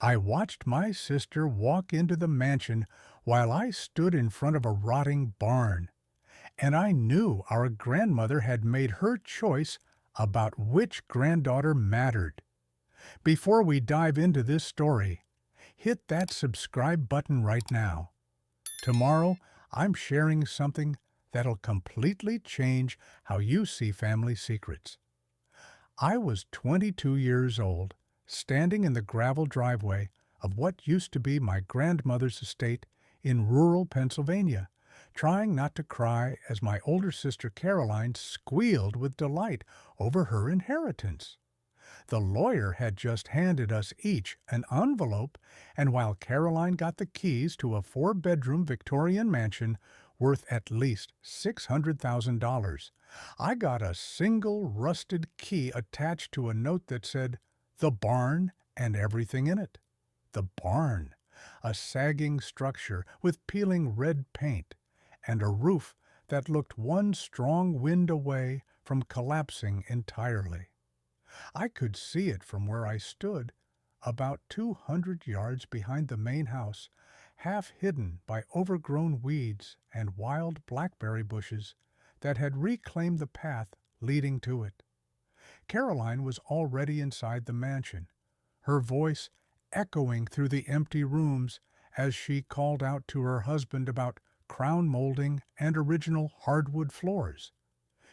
I watched my sister walk into the mansion while I stood in front of a rotting barn, and I knew our grandmother had made her choice about which granddaughter mattered. Before we dive into this story, hit that subscribe button right now. Tomorrow, I'm sharing something that'll completely change how you see family secrets. I was 22 years old, standing in the gravel driveway of what used to be my grandmother's estate in rural Pennsylvania, trying not to cry as my older sister Caroline squealed with delight over her inheritance. The lawyer had just handed us each an envelope, and while Caroline got the keys to a four-bedroom Victorian mansion worth at least $600,000, I got a single rusted key attached to a note that said, "The barn and everything in it." The barn, a sagging structure with peeling red paint, and a roof that looked one strong wind away from collapsing entirely. I could see it from where I stood, about 200 yards behind the main house, half hidden by overgrown weeds and wild blackberry bushes that had reclaimed the path leading to it. Caroline was already inside the mansion, her voice echoing through the empty rooms as she called out to her husband about crown molding and original hardwood floors.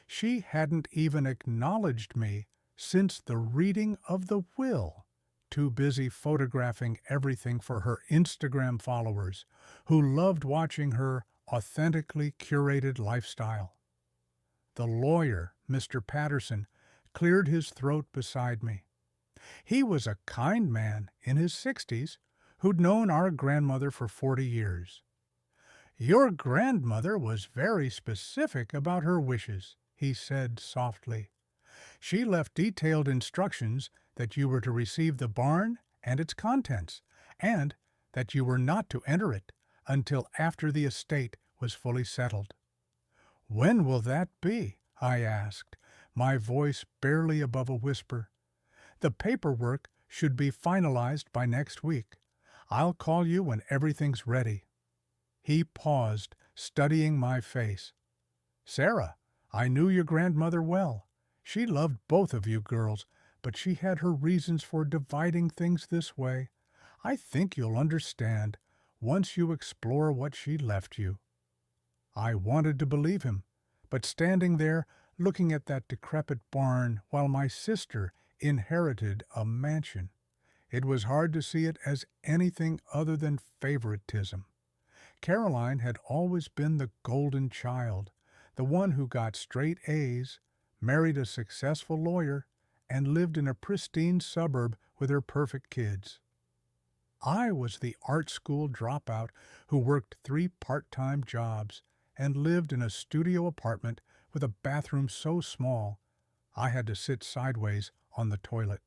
She hadn't even acknowledged me since the reading of the will, too busy photographing everything for her Instagram followers, who loved watching her authentically curated lifestyle. The lawyer, Mr. Patterson, cleared his throat beside me. He was a kind man in his 60s who'd known our grandmother for 40 years. "Your grandmother was very specific about her wishes," he said softly. "She left detailed instructions that you were to receive the barn and its contents, and that you were not to enter it until after the estate was fully settled." "When will that be?" I asked, my voice barely above a whisper. "The paperwork should be finalized by next week. I'll call you when everything's ready." He paused, studying my face. "Sarah, I knew your grandmother well. She loved both of you girls, but she had her reasons for dividing things this way. I think you'll understand once you explore what she left you." I wanted to believe him, but standing there looking at that decrepit barn while my sister inherited a mansion, it was hard to see it as anything other than favoritism. Caroline had always been the golden child, the one who got straight A's, married a successful lawyer, and lived in a pristine suburb with her perfect kids. I was the art school dropout who worked 3 part-time jobs and lived in a studio apartment with a bathroom so small I had to sit sideways on the toilet.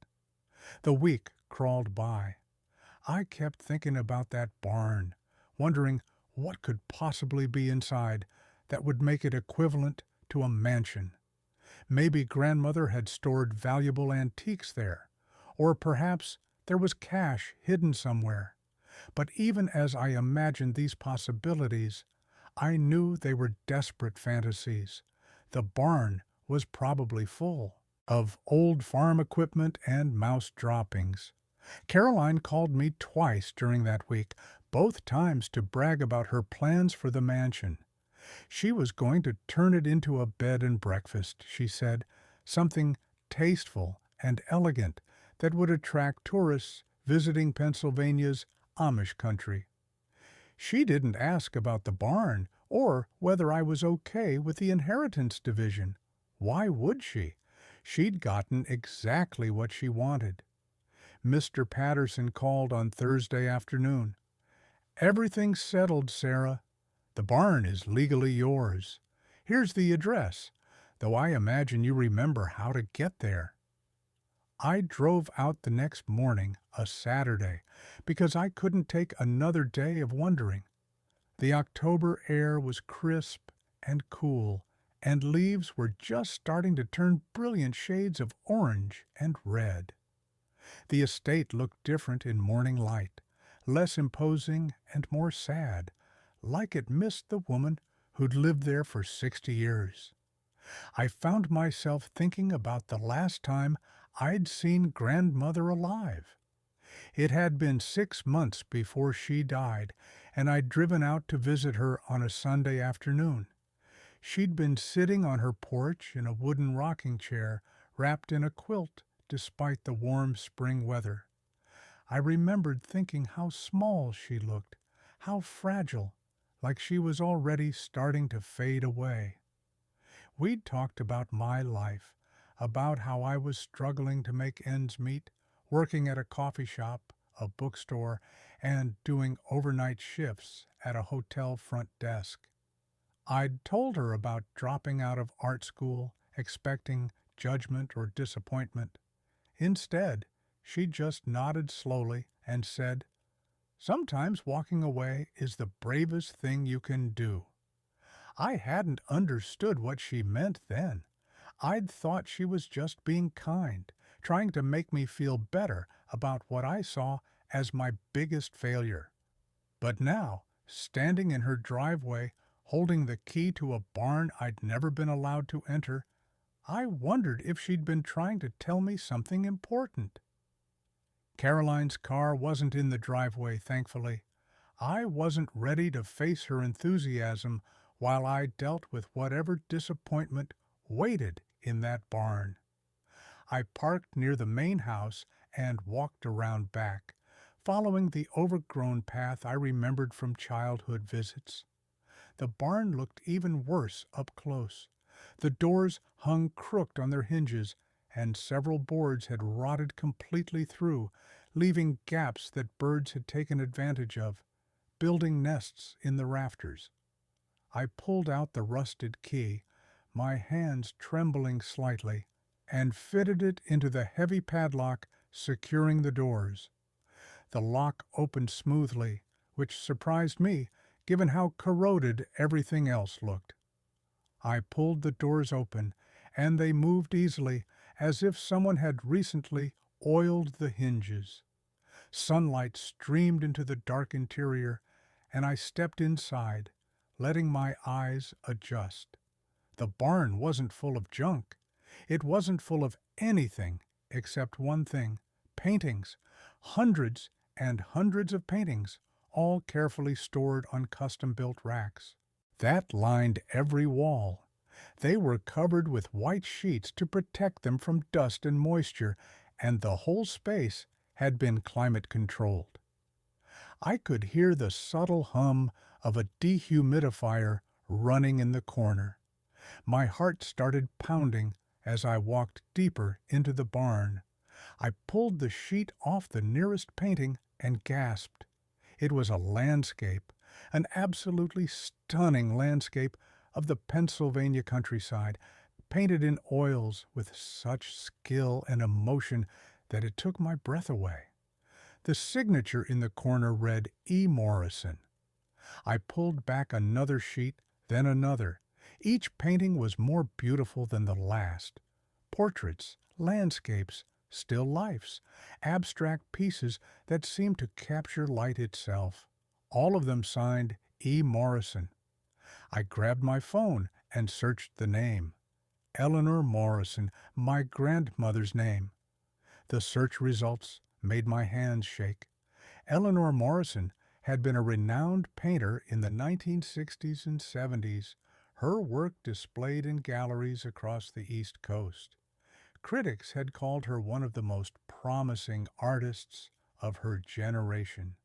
The week crawled by. I kept thinking about that barn, wondering what could possibly be inside that would make it equivalent to a mansion. Maybe grandmother had stored valuable antiques there, or perhaps there was cash hidden somewhere. But even as I imagined these possibilities, I knew they were desperate fantasies. The barn was probably full of old farm equipment and mouse droppings. Caroline called me twice during that week, both times to brag about her plans for the mansion. She was going to turn it into a bed and breakfast, she said, something tasteful and elegant that would attract tourists visiting Pennsylvania's Amish country. She didn't ask about the barn or whether I was okay with the inheritance division. Why would she? She'd gotten exactly what she wanted. Mr. Patterson called on Thursday afternoon. "Everything's settled, Sarah. The barn is legally yours. Here's the address, though I imagine you remember how to get there." I drove out the next morning, a Saturday, because I couldn't take another day of wondering. The October air was crisp and cool, and leaves were just starting to turn brilliant shades of orange and red. The estate looked different in morning light, less imposing and more sad, like it missed the woman who'd lived there for 60 years. I found myself thinking about the last time I'd seen grandmother alive. It had been 6 months before she died, and I'd driven out to visit her on a Sunday afternoon. She'd been sitting on her porch in a wooden rocking chair, wrapped in a quilt, despite the warm spring weather. I remembered thinking how small she looked, how fragile, like she was already starting to fade away. We'd talked about my life, about how I was struggling to make ends meet, working at a coffee shop, a bookstore, and doing overnight shifts at a hotel front desk. I'd told her about dropping out of art school, expecting judgment or disappointment. Instead, she just nodded slowly and said, "Sometimes walking away is the bravest thing you can do." I hadn't understood what she meant then. I'd thought she was just being kind, trying to make me feel better about what I saw as my biggest failure. But now, standing in her driveway, holding the key to a barn I'd never been allowed to enter, I wondered if she'd been trying to tell me something important. Caroline's car wasn't in the driveway, thankfully. I wasn't ready to face her enthusiasm while I dealt with whatever disappointment waited in that barn. I parked near the main house and walked around back, following the overgrown path I remembered from childhood visits. The barn looked even worse up close. The doors hung crooked on their hinges, and several boards had rotted completely through, leaving gaps that birds had taken advantage of, building nests in the rafters. I pulled out the rusted key, my hands trembling slightly, and fitted it into the heavy padlock securing the doors. The lock opened smoothly, which surprised me, given how corroded everything else looked. I pulled the doors open, and they moved easily, as if someone had recently oiled the hinges. Sunlight streamed into the dark interior, and I stepped inside, letting my eyes adjust. The barn wasn't full of junk. It wasn't full of anything except one thing: paintings. Hundreds and hundreds of paintings, all carefully stored on custom-built racks. That lined every wall. They were covered with white sheets to protect them from dust and moisture, and the whole space had been climate-controlled. I could hear the subtle hum of a dehumidifier running in the corner. My heart started pounding as I walked deeper into the barn. I pulled the sheet off the nearest painting and gasped. It was a landscape, an absolutely stunning landscape of the Pennsylvania countryside, painted in oils with such skill and emotion that it took my breath away. The signature in the corner read E. Morrison. I pulled back another sheet, then another. Each painting was more beautiful than the last. Portraits, landscapes, still lifes, abstract pieces that seemed to capture light itself. All of them signed E. Morrison. I grabbed my phone and searched the name. Eleanor Morrison, my grandmother's name. The search results made my hands shake. Eleanor Morrison had been a renowned painter in the 1960s and 70s, her work displayed in galleries across the East Coast. Critics had called her one of the most promising artists of her generation.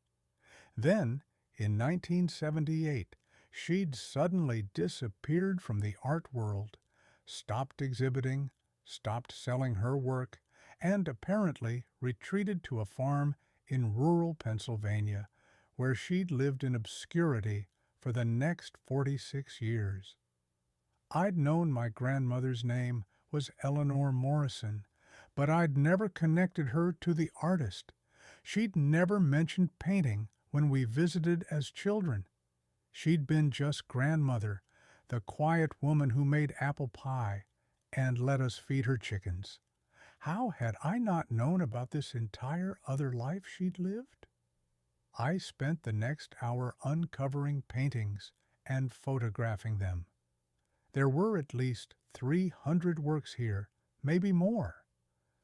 Then, in 1978, she'd suddenly disappeared from the art world, stopped exhibiting, stopped selling her work, and apparently retreated to a farm in rural Pennsylvania, where she'd lived in obscurity for the next 46 years. I'd known my grandmother's name was Eleanor Morrison, but I'd never connected her to the artist. She'd never mentioned painting when we visited as children. She'd been just grandmother, the quiet woman who made apple pie and let us feed her chickens. How had I not known about this entire other life she'd lived? I spent the next hour uncovering paintings and photographing them. There were at least 300 works here, maybe more.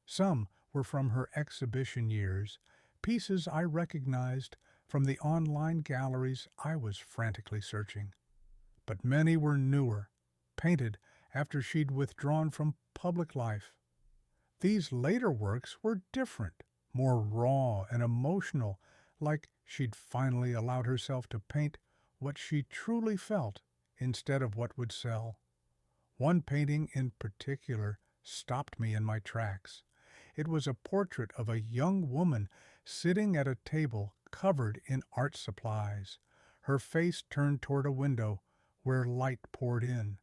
Some were from her exhibition years, pieces I recognized from the online galleries I was frantically searching. But many were newer, painted after she'd withdrawn from public life. These later works were different, more raw and emotional, like she'd finally allowed herself to paint what she truly felt instead of what would sell. One painting in particular stopped me in my tracks. It was a portrait of a young woman sitting at a table covered in art supplies, her face turned toward a window where light poured in.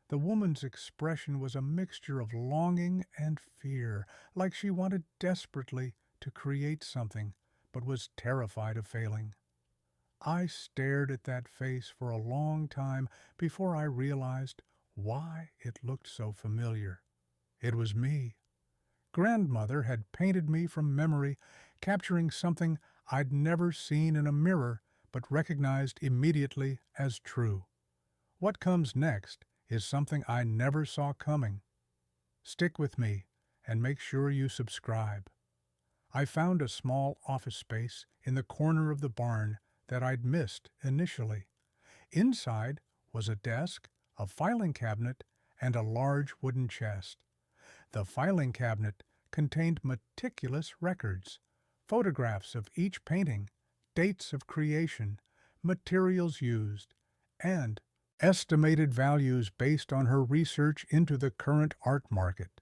The woman's expression was a mixture of longing and fear, like she wanted desperately to create something, but was terrified of failing. I stared at that face for a long time before I realized why it looked so familiar. It was me. Grandmother had painted me from memory, capturing something I'd never seen in a mirror but recognized immediately as true. What comes next is something I never saw coming. Stick with me and make sure you subscribe. I found a small office space in the corner of the barn that I'd missed initially. Inside was a desk, a filing cabinet, and a large wooden chest. The filing cabinet contained meticulous records, photographs of each painting, dates of creation, materials used, and estimated values based on her research into the current art market.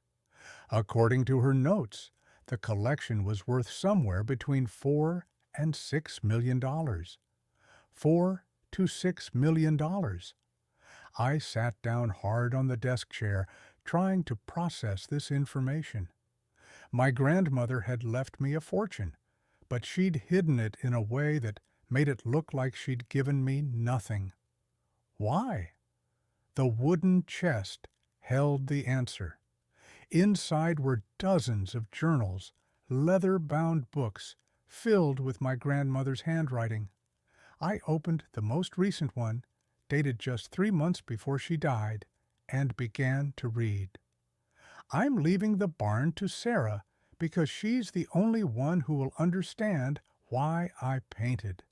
According to her notes, the collection was worth somewhere between $4 and $6 million. $4 to $6 million. I sat down hard on the desk chair, trying to process this information. My grandmother had left me a fortune, but she'd hidden it in a way that made it look like she'd given me nothing. Why? The wooden chest held the answer. Inside were dozens of journals, leather-bound books filled with my grandmother's handwriting. I opened the most recent one, dated just 3 months before she died, and began to read. I'm leaving the barn to Sarah because she's the only one who will understand why I painted.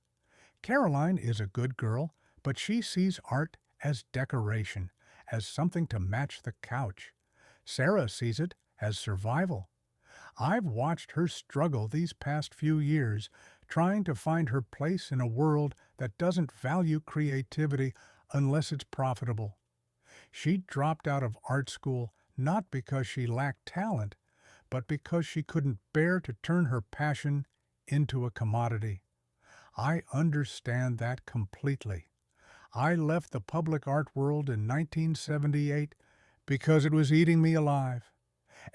Caroline is a good girl, but she sees art as decoration, as something to match the couch. Sarah sees it as survival. I've watched her struggle these past few years, trying to find her place in a world that doesn't value creativity unless it's profitable. She dropped out of art school not because she lacked talent, but because she couldn't bear to turn her passion into a commodity. I understand that completely. I left the public art world in 1978 because it was eating me alive.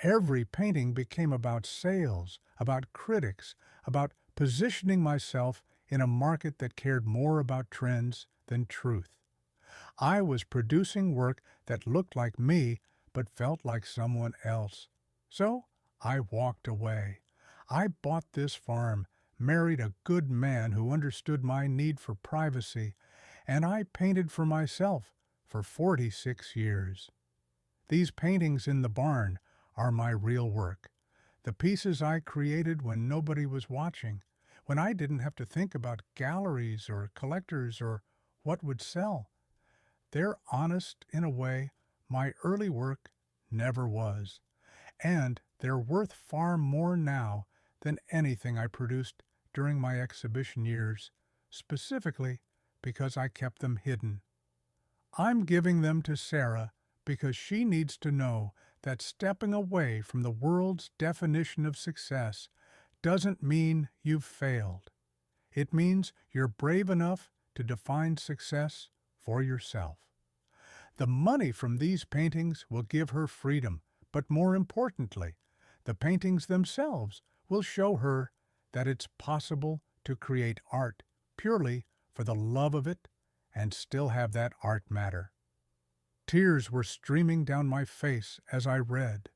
Every painting became about sales, about critics, about positioning myself in a market that cared more about trends than truth. I was producing work that looked like me but felt like someone else. So I walked away. I bought this farm, married a good man who understood my need for privacy, and I painted for myself for 46 years. These paintings in the barn are my real work, the pieces I created when nobody was watching, when I didn't have to think about galleries or collectors or what would sell. They're honest in a way my early work never was, and they're worth far more now than anything I produced during my exhibition years, specifically because I kept them hidden. I'm giving them to Sarah because she needs to know that stepping away from the world's definition of success doesn't mean you've failed. It means you're brave enough to define success for yourself. The money from these paintings will give her freedom, but more importantly, the paintings themselves will show her that it's possible to create art purely for the love of it and still have that art matter. Tears were streaming down my face as I read.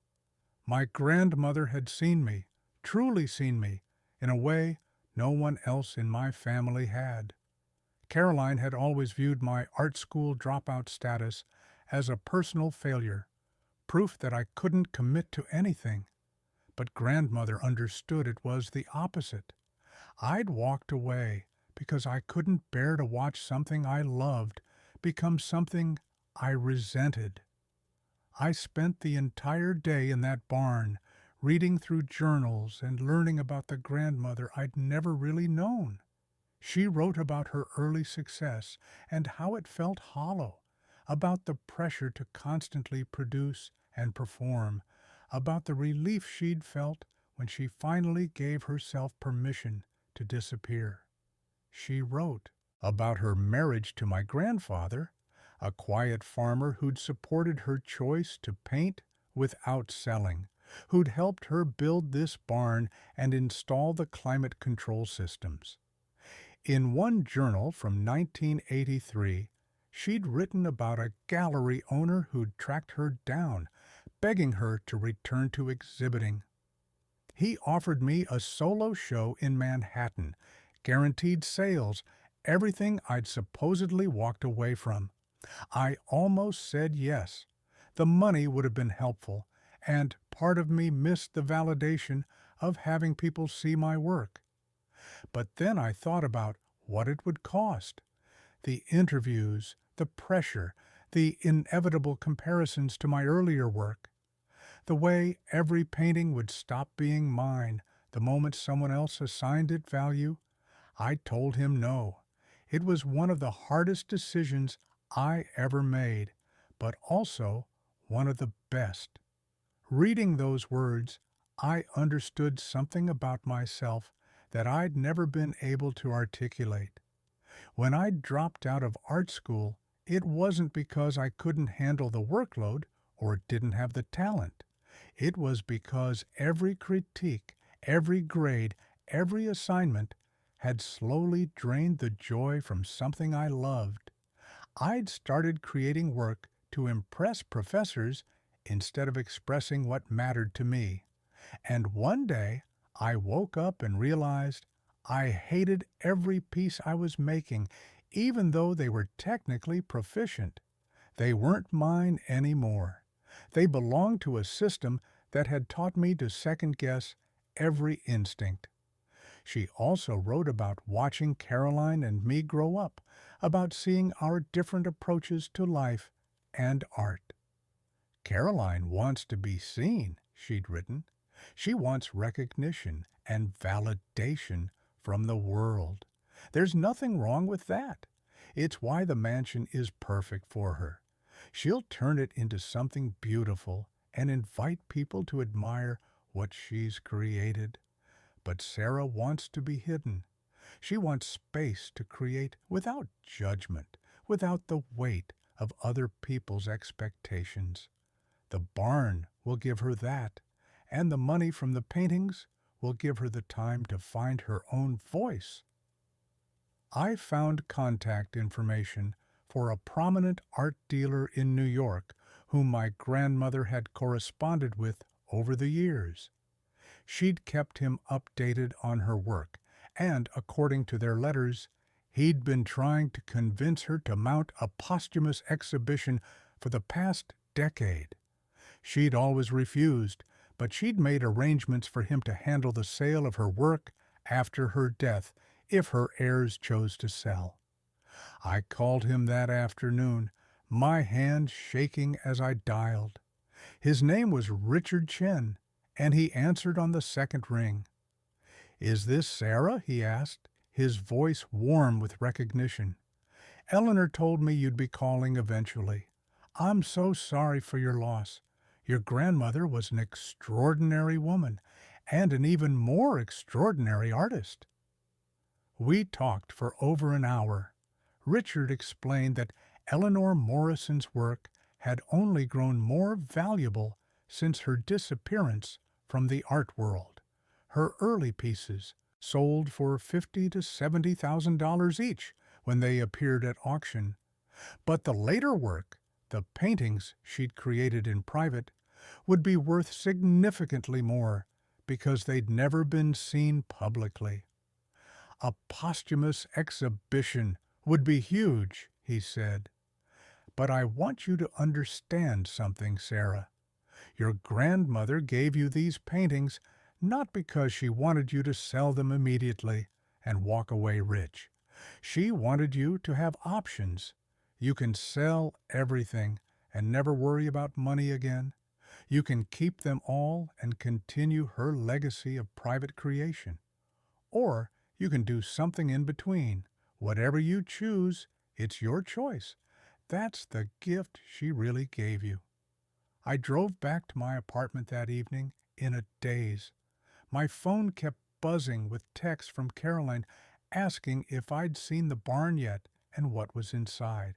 My grandmother had seen me, truly seen me, in a way no one else in my family had. Caroline had always viewed my art school dropout status as a personal failure, proof that I couldn't commit to anything. But grandmother understood it was the opposite. I'd walked away because I couldn't bear to watch something I loved become something I resented. I spent the entire day in that barn, reading through journals and learning about the grandmother I'd never really known. She wrote about her early success and how it felt hollow, about the pressure to constantly produce and perform, about the relief she'd felt when she finally gave herself permission to disappear. She wrote about her marriage to my grandfather, a quiet farmer who'd supported her choice to paint without selling, who'd helped her build this barn and install the climate control systems. In one journal from 1983, she'd written about a gallery owner who'd tracked her down, begging her to return to exhibiting. He offered me a solo show in Manhattan, guaranteed sales, everything I'd supposedly walked away from. I almost said yes. The money would have been helpful, and part of me missed the validation of having people see my work. But then I thought about what it would cost. The interviews, the pressure, the inevitable comparisons to my earlier work. The way every painting would stop being mine the moment someone else assigned it value. I told him no. It was one of the hardest decisions I ever made, but also one of the best. Reading those words, I understood something about myself that I'd never been able to articulate. When I dropped out of art school, it wasn't because I couldn't handle the workload or didn't have the talent. It was because every critique, every grade, every assignment had slowly drained the joy from something I loved. I'd started creating work to impress professors instead of expressing what mattered to me. And one day, I woke up and realized I hated every piece I was making, even though they were technically proficient. They weren't mine anymore. They belonged to a system that had taught me to second-guess every instinct. She also wrote about watching Caroline and me grow up, about seeing our different approaches to life and art. Caroline wants to be seen, she'd written. She wants recognition and validation from the world. There's nothing wrong with that. It's why the mansion is perfect for her. She'll turn it into something beautiful and invite people to admire what she's created. But Sarah wants to be hidden. She wants space to create without judgment, without the weight of other people's expectations. The barn will give her that, and the money from the paintings will give her the time to find her own voice. I found contact information for a prominent art dealer in New York whom my grandmother had corresponded with over the years. She'd kept him updated on her work, and, according to their letters, he'd been trying to convince her to mount a posthumous exhibition for the past decade. She'd always refused, but she'd made arrangements for him to handle the sale of her work after her death if her heirs chose to sell. I called him that afternoon, my hand shaking as I dialed. His name was Richard Chen, and he answered on the second ring. "Is this Sarah?" he asked, his voice warm with recognition. "Eleanor told me you'd be calling eventually. I'm so sorry for your loss. Your grandmother was an extraordinary woman, and an even more extraordinary artist." We talked for over an hour. Richard explained that Eleanor Morrison's work had only grown more valuable since her disappearance from the art world. Her early pieces sold for $50,000 to $70,000 each when they appeared at auction. But the later work, the paintings she'd created in private, would be worth significantly more because they'd never been seen publicly. A posthumous exhibition would be huge, he said. But I want you to understand something, Sarah. Your grandmother gave you these paintings not because she wanted you to sell them immediately and walk away rich. She wanted you to have options. You can sell everything and never worry about money again. You can keep them all and continue her legacy of private creation. Or you can do something in between. Whatever you choose, it's your choice. That's the gift she really gave you. I drove back to my apartment that evening in a daze. My phone kept buzzing with texts from Caroline asking if I'd seen the barn yet and what was inside.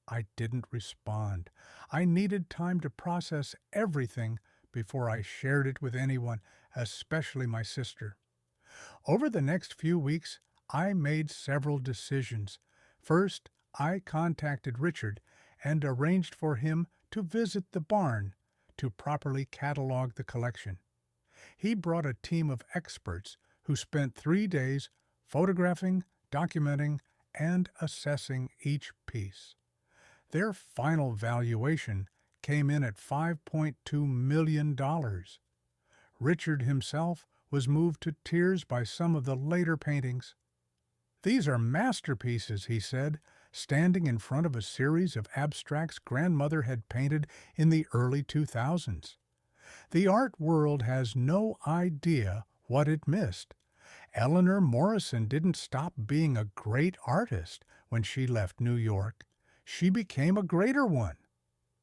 I didn't respond. I needed time to process everything before I shared it with anyone, especially my sister. Over the next few weeks, I made several decisions. First, I contacted Richard and arranged for him to visit the barn to properly catalog the collection. He brought a team of experts who spent 3 days photographing, documenting, and assessing each piece. Their final valuation came in at $5.2 million. Richard himself was moved to tears by some of the later paintings. These are masterpieces, he said, standing in front of a series of abstracts grandmother had painted in the early 2000s. The art world has no idea what it missed. Eleanor Morrison didn't stop being a great artist when she left New York. She became a greater one.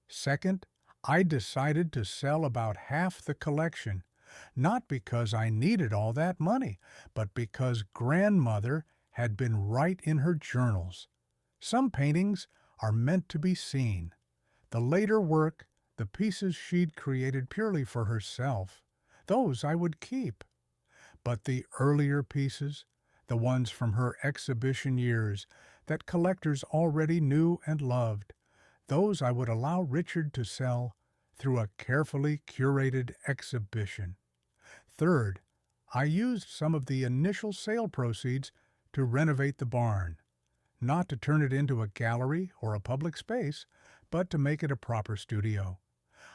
Second, I decided to sell about half the collection, not because I needed all that money, but because grandmother had been right in her journals. Some paintings are meant to be seen. The later work, the pieces she'd created purely for herself, those I would keep. But the earlier pieces, the ones from her exhibition years that collectors already knew and loved, those I would allow Richard to sell through a carefully curated exhibition. Third, I used some of the initial sale proceeds to renovate the barn, not to turn it into a gallery or a public space, but to make it a proper studio.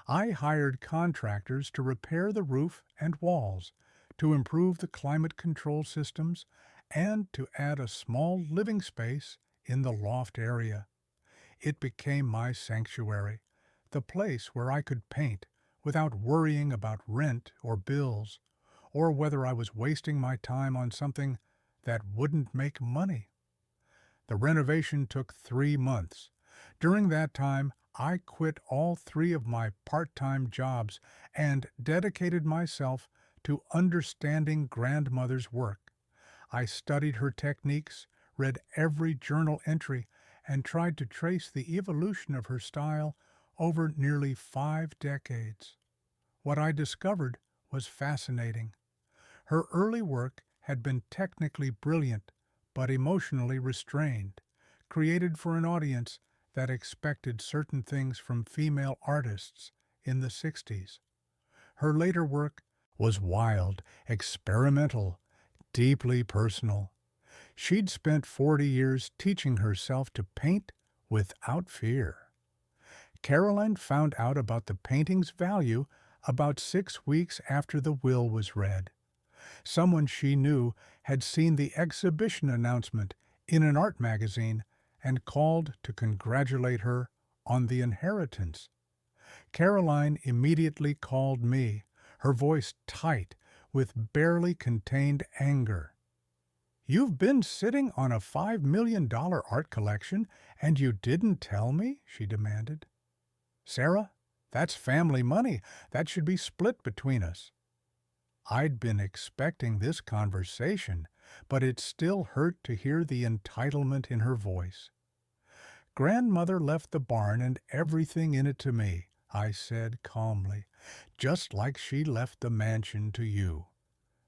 I hired contractors to repair the roof and walls, to improve the climate control systems, and to add a small living space in the loft area. It became my sanctuary, the place where I could paint without worrying about rent or bills, or whether I was wasting my time on something that wouldn't make money. The renovation took 3 months. During that time, I quit all 3 of my part-time jobs and dedicated myself to understanding grandmother's work. I studied her techniques, read every journal entry, and tried to trace the evolution of her style over nearly 5 decades. What I discovered was fascinating. Her early work had been technically brilliant, but emotionally restrained, created for an audience that expected certain things from female artists in the 60s. Her later work was wild, experimental, deeply personal. She'd spent 40 years teaching herself to paint without fear. Caroline found out about the painting's value about 6 weeks after the will was read. Someone she knew had seen the exhibition announcement in an art magazine and called to congratulate her on the inheritance. Caroline immediately called me, her voice tight with barely contained anger. "You've been sitting on a $5 million art collection and you didn't tell me?" she demanded. "Sarah, that's family money. That should be split between us." I'd been expecting this conversation, but it still hurt to hear the entitlement in her voice. "Grandmother left the barn and everything in it to me," I said calmly, "just like she left the mansion to you.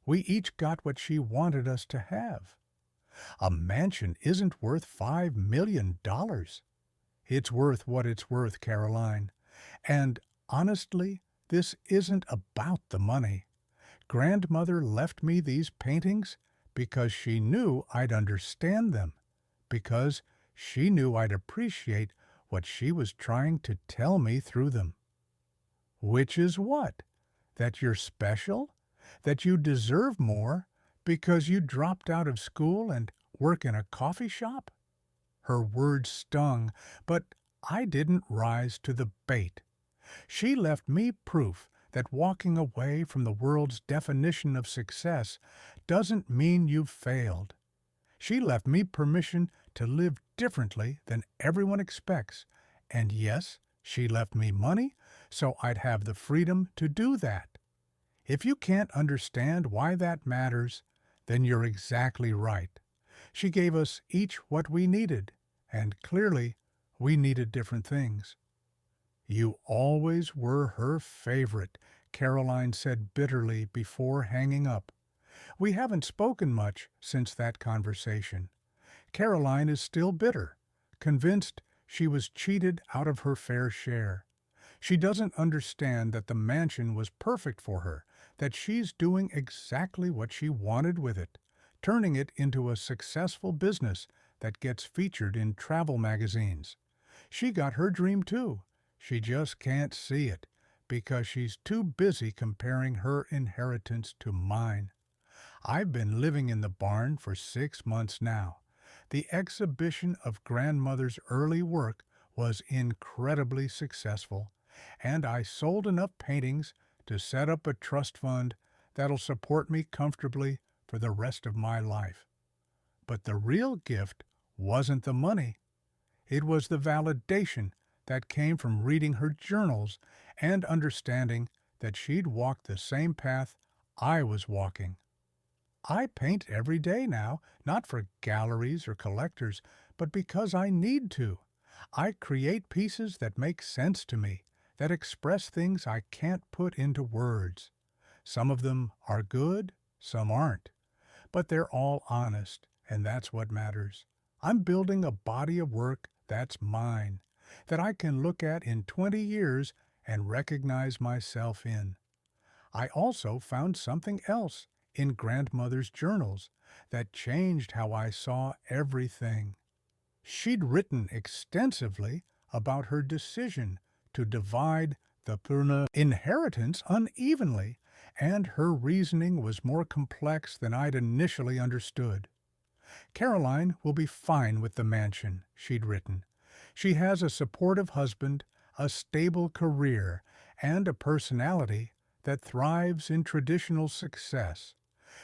We each got what she wanted us to have. A mansion isn't worth $5 million. It's worth what it's worth, Caroline. And honestly, This isn't about the money. Grandmother left me these paintings because she knew I'd understand them, because she knew I'd appreciate what she was trying to tell me through them. Which is what? That you're special? That you deserve more because you dropped out of school and work in a coffee shop? Her words stung, but I didn't rise to the bait. She left me proof that walking away from the world's definition of success doesn't mean you've failed. She left me permission to live differently than everyone expects. And yes, she left me money so I'd have the freedom to do that. If you can't understand why that matters, then you're exactly right. She gave us each what we needed, and clearly we needed different things. You always were her favorite, Caroline said bitterly before hanging up. We haven't spoken much since that conversation. Caroline is still bitter, convinced she was cheated out of her fair share. She doesn't understand that the mansion was perfect for her, that she's doing exactly what she wanted with it, turning it into a successful business that gets featured in travel magazines. She got her dream too. She just can't see it because she's too busy comparing her inheritance to mine. I've been living in the barn for 6 months now. The exhibition of grandmother's early work was incredibly successful, and I sold enough paintings to set up a trust fund that'll support me comfortably for the rest of my life. But the real gift wasn't the money. It was the validation that came from reading her journals and understanding that she'd walked the same path I was walking. I paint every day now, not for galleries or collectors, but because I need to. I create pieces that make sense to me, that express things I can't put into words. Some of them are good, some aren't, but they're all honest, and that's what matters. I'm building a body of work that's mine, that I can look at in 20 years and recognize myself in. I also found something else in grandmother's journals that changed how I saw everything. She'd written extensively about her decision to divide the Purna inheritance unevenly, and her reasoning was more complex than I'd initially understood. Caroline will be fine with the mansion, she'd written. She has a supportive husband, a stable career, and a personality that thrives in traditional success.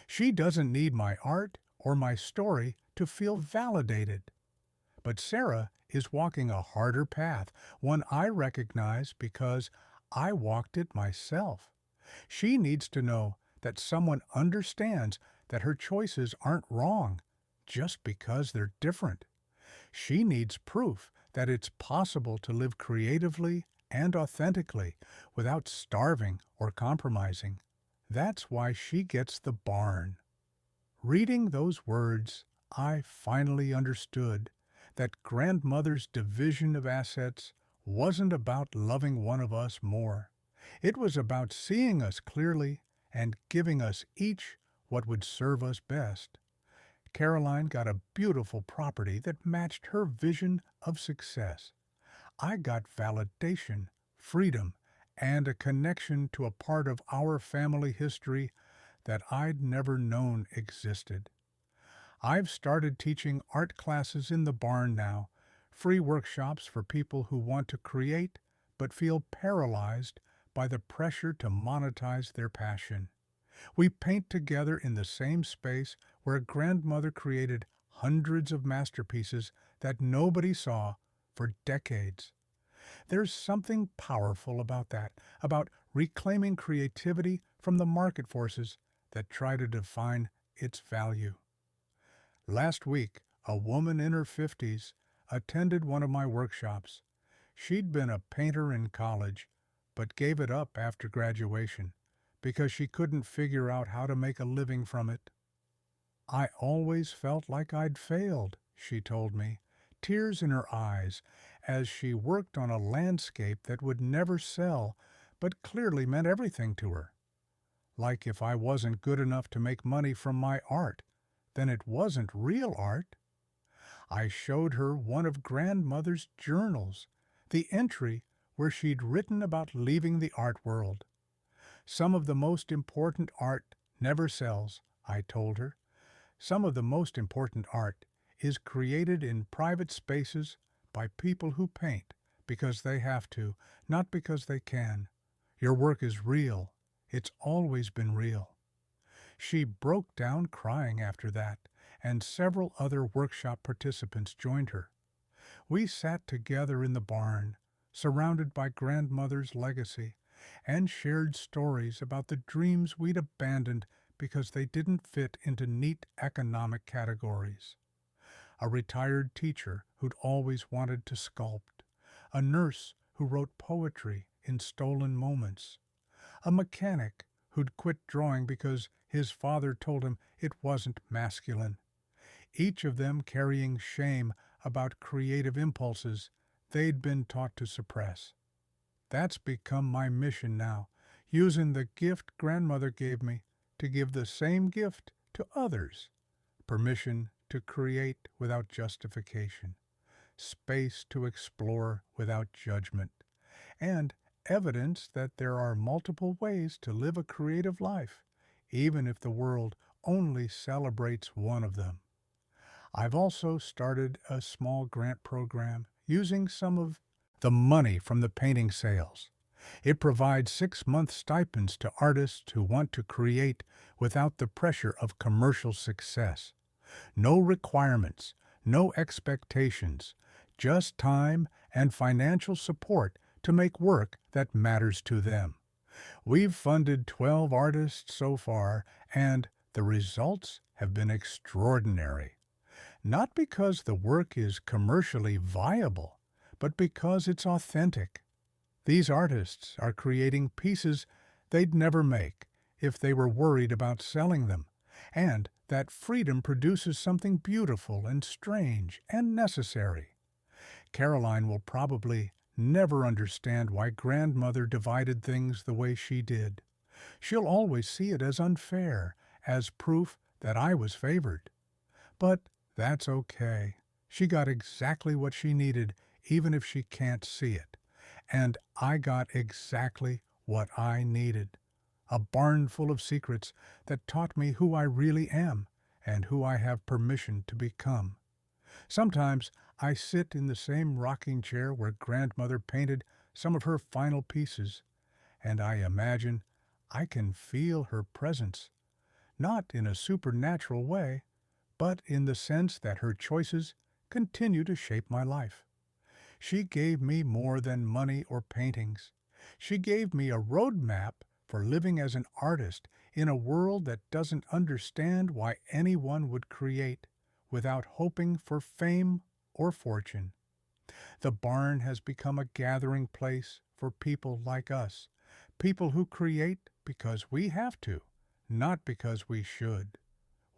She doesn't need my art or my story to feel validated. But Sarah is walking a harder path, one I recognize because I walked it myself. She needs to know that someone understands that her choices aren't wrong just because they're different. She needs proof that it's possible to live creatively and authentically without starving or compromising. That's why she gets the barn. Reading those words, I finally understood that grandmother's division of assets wasn't about loving one of us more. It was about seeing us clearly and giving us each what would serve us best. Caroline got a beautiful property that matched her vision of success. I got validation, freedom, and a connection to a part of our family history that I'd never known existed. I've started teaching art classes in the barn now, free workshops for people who want to create but feel paralyzed by the pressure to monetize their passion. We paint together in the same space where grandmother created hundreds of masterpieces that nobody saw for decades. There's something powerful about that, about reclaiming creativity from the market forces that try to define its value. Last week, a woman in her 50s attended one of my workshops. She'd been a painter in college, but gave it up after graduation because she couldn't figure out how to make a living from it. I always felt like I'd failed, she told me, tears in her eyes, as she worked on a landscape that would never sell, but clearly meant everything to her. Like if I wasn't good enough to make money from my art, then it wasn't real art. I showed her one of grandmother's journals, the entry where she'd written about leaving the art world. Some of the most important art never sells, I told her. Some of the most important art is created in private spaces by people who paint because they have to, not because they can. Your work is real. It's always been real. She broke down crying after that, and several other workshop participants joined her. We sat together in the barn, surrounded by grandmother's legacy, and shared stories about the dreams we'd abandoned because they didn't fit into neat economic categories. A retired teacher who'd always wanted to sculpt, a nurse who wrote poetry in stolen moments, a mechanic who'd quit drawing because his father told him it wasn't masculine, each of them carrying shame about creative impulses they'd been taught to suppress. That's become my mission now, using the gift grandmother gave me to give the same gift to others. Permission to create without justification, space to explore without judgment, and evidence that there are multiple ways to live a creative life, even if the world only celebrates one of them. I've also started a small grant program using some of the money from the painting sales. It provides 6-month stipends to artists who want to create without the pressure of commercial success. No requirements, no expectations, just time and financial support to make work that matters to them. We've funded 12 artists so far, and the results have been extraordinary. Not because the work is commercially viable, but because it's authentic. These artists are creating pieces they'd never make if they were worried about selling them, and that freedom produces something beautiful and strange and necessary. Caroline will probably never understand why grandmother divided things the way she did. She'll always see it as unfair, as proof that I was favored. But that's okay. She got exactly what she needed, even if she can't see it. And I got exactly what I needed. A barn full of secrets that taught me who I really am and who I have permission to become. Sometimes I sit in the same rocking chair where grandmother painted some of her final pieces, and I imagine I can feel her presence, not in a supernatural way, but in the sense that her choices continue to shape my life. She gave me more than money or paintings. She gave me a roadmap for living as an artist in a world that doesn't understand why anyone would create without hoping for fame or fortune. The barn has become a gathering place for people like us, people who create because we have to, not because we should.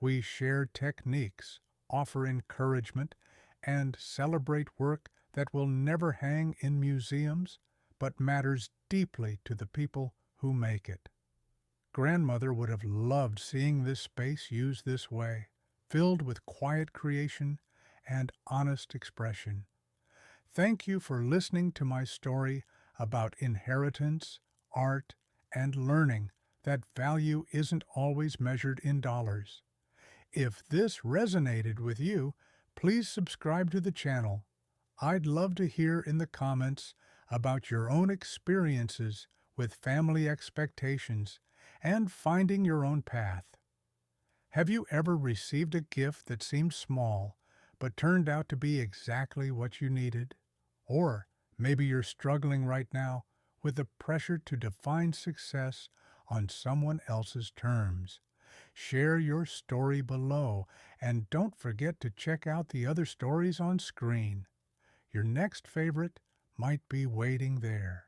We share techniques, offer encouragement, and celebrate work that will never hang in museums, but matters deeply to the people who make it. Grandmother would have loved seeing this space used this way, filled with quiet creation and honest expression. Thank you for listening to my story about inheritance, art, and learning that value isn't always measured in dollars. If this resonated with you, please subscribe to the channel. I'd love to hear in the comments about your own experiences with family expectations and finding your own path. Have you ever received a gift that seemed small but turned out to be exactly what you needed? Or maybe you're struggling right now with the pressure to define success on someone else's terms. Share your story below, and don't forget to check out the other stories on screen. Your next favorite might be waiting there.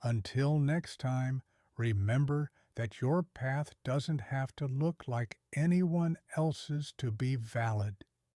Until next time, remember that your path doesn't have to look like anyone else's to be valid.